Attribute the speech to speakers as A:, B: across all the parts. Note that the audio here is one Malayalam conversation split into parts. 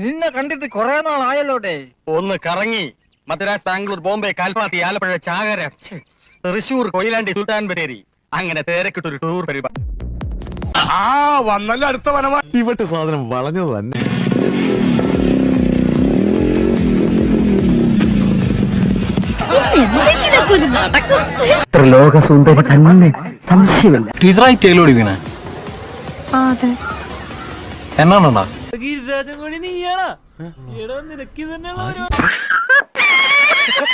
A: നിന്നെ കണ്ടിട്ട് കുറെ നാളായല്ലോട്ടെ.
B: ഒന്ന് കറങ്ങി മദ്രാസ്, ബാംഗ്ലൂർ, ബോംബെ, കാൽപ്പാത്തി, ആലപ്പുഴ, ചാകര, തൃശൂർ, കൊയിലാണ്ടി, സുൽത്താൻ ബത്തേരി, അങ്ങനെ തേരക്കിട്ടൊരു ടൂർ പരിപാടി.
C: വന്നല്ലോ അടുത്ത വനവാ.
D: ഇവട്ട് സാധനം വളഞ്ഞത് തന്നെ.
B: ലോകസുന്ദരി തന്നെ, സംശയമില്ല.
E: ടീച്ചറായി ടൈലോടി വീണ എന്നാണോടാ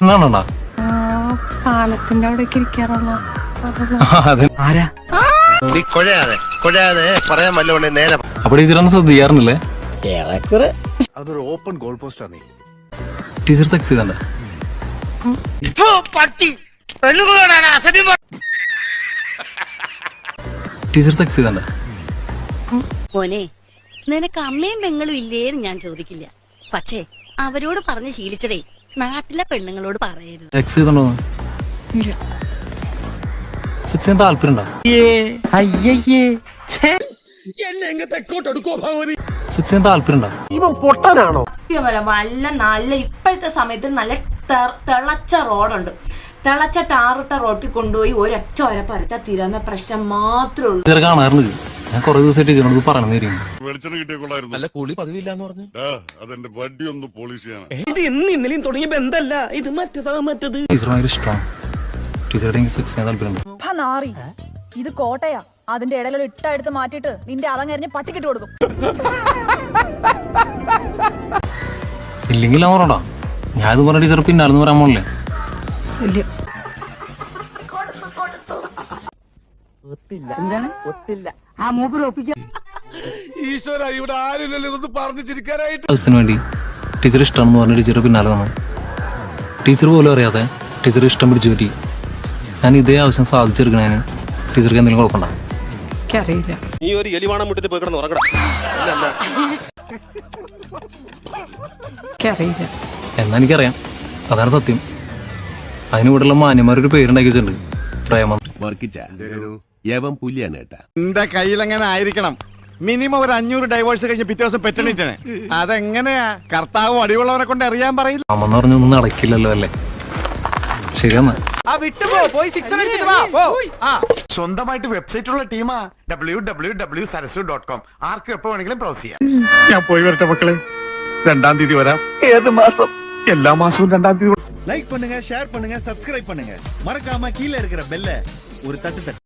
E: എന്നാണോടാ
F: പാലത്തിന്റെ അവിടെ ഇരിക്കാറുള്ള
C: പറയാൻ വല്ലോണ്ട് നേരെ.
E: അപ്പൊ ടീച്ചറൊന്നും ശ്രദ്ധിക്കാറുന്നില്ലേ?
D: അതൊരു ഓപ്പൺ ഗോൾ പോസ്റ്റാണ്.
E: ടീച്ചർ സെക്സ് ചെയ്തണ്ട ടീച്ചർ സെക്സ് ചെയ്തണ്ട
G: മോനെ, നിനക്ക് അമ്മയും പെങ്ങളും ഇല്ലേന്ന് ഞാൻ ചോദിക്കില്ല. പക്ഷേ അവരോട് പറഞ്ഞ് ശീലിച്ചതേ നാട്ടിലെ പെണ്ണുങ്ങളോട് പറയരുത്.
E: സെക്സ് ചെയ്തോണ്ടോ? സെക്സ് ചെയ്യാൻ താല്പര്യം ഉണ്ടോ? സെക്സ് ചെയ്യാൻ താല്പര്യം ഉണ്ടോ?
F: വല്ല നല്ല ഇപ്പോഴത്തെ സമയത്ത് നല്ല തിളച്ച റോഡുണ്ട്. തിളച്ച ടാറിട്ട റോട്ടിൽ കൊണ്ടുപോയി ഒരൊറ്റ പരച്ച തീരാവുന്ന പ്രശ്നം മാത്രമേ ഉള്ളൂ.
E: ടീച്ചർ കാണാറുണ്ട്. ഞാൻ കുറെ ദിവസമായിട്ട് ടീച്ചറിനോട് പറഞ്ഞു.
C: വെളിച്ചെണ്ണ കിട്ടിയ കൊള്ളായിരുന്നു.
D: അല്ല കുളി പതിവില്ലാന്ന് പറഞ്ഞു.
C: അതെന്റെ വണ്ടി ഒന്ന് പോളിഷ് ചെയ്യണം.
H: ഇത് ഇന്ന് ഇന്നലെയും തുടങ്ങിയ ബന്ധല്ല, ഇത് മറ്റേത്.
E: ടീച്ചർ ഭയങ്കര ഇഷ്ടമാണ്. ടീച്ചറുടെ എനിക്ക് സെക്സ് ചെയ്യാൻ താല്പര്യം ഉണ്ട്.
F: ഇത് കോട്ടയാ. അതിന്റെ ഇടയിലൊരു ഇട്ട എടുത്ത് മാറ്റിയിട്ട് നിന്റെ അളങ്ങരിഞ്ഞ് പട്ടിക്കിട്ട് കൊടുക്കും.
E: ഇല്ലെങ്കിൽ അവരോടാ ഞാൻ ഇത് പറഞ്ഞ ടീച്ചർ പിന്നാലെന്ന് പറയാൻ പോണില്ലേ?
C: ഈശ്വര, ഇവിടെ ആരില്ലല്ലോ ഇതൊന്ന് പറഞ്ഞു ചിരിക്കാനായിട്ട്.
E: ആവശ്യത്തിന് വേണ്ടി ടീച്ചർ ഇഷ്ടമാണെന്ന് പറഞ്ഞ ടീച്ചർ പിന്നാലെ വന്ന് ടീച്ചർ പോലും അറിയാതെ ടീച്ചർ ഇഷ്ടം പിടിച്ചു പറ്റി. ഞാൻ ഇതേ ആവശ്യം സാധിച്ചെടുക്കണേന് ടീച്ചർക്ക് എന്തെങ്കിലും കുഴപ്പമുണ്ടോ?
F: അറിയില്ല.
H: നീ ഒരു എലിവാണം മുട്ടിട്ട് പോയി കിടന്ന് ഉറങ്ങണം.
E: എന്നാ എനിക്കറിയാം, അതാണ് സത്യം. അതിന് ഇവിടെയുള്ള മാന്യന്മാരൊരു പേരുണ്ടാക്കി വെച്ചിട്ടുണ്ട്, പ്രേമം.
D: എന്റെ കയ്യിലെങ്ങനെ ആയിരിക്കണം മിനിമം ഒരു 500 ഡൈവേഴ്സ് കഴിഞ്ഞ് പിറ്റേ ദിവസം പെറ്റണിട്ടിന്. അതെങ്ങനെയാ കർത്താവും അടിവുള്ളവരെ കൊണ്ട് അറിയാൻ പറയില്ല.
E: അമ്മന്ന് പറഞ്ഞൊന്നും നടക്കില്ലല്ലോ അല്ലേ? ശരിയെന്നാ
D: സ്വന്തമായിട്ട് വെബ്സൈറ്റ് ഉള്ള ടീമാ www.sarasu.com. ആർക്കും എപ്പോ വേണമെങ്കിലും ബ്രൗസ് ചെയ്യാം. ഞാൻ പോയി വരട്ടെ മക്കളെ. 2-ാം തീയതി വരാം. ഏത് മാസം? എല്ലാ മാസവും 2-ാം തീയതി.
I: லைக் பண்ணுங்க, ஷேர் பண்ணுங்க, சப்ஸ்கிரைப் பண்ணுங்க. மறக்காம கீழே இருக்கிற பெல்ல ஒரு தட்டு தட்டு.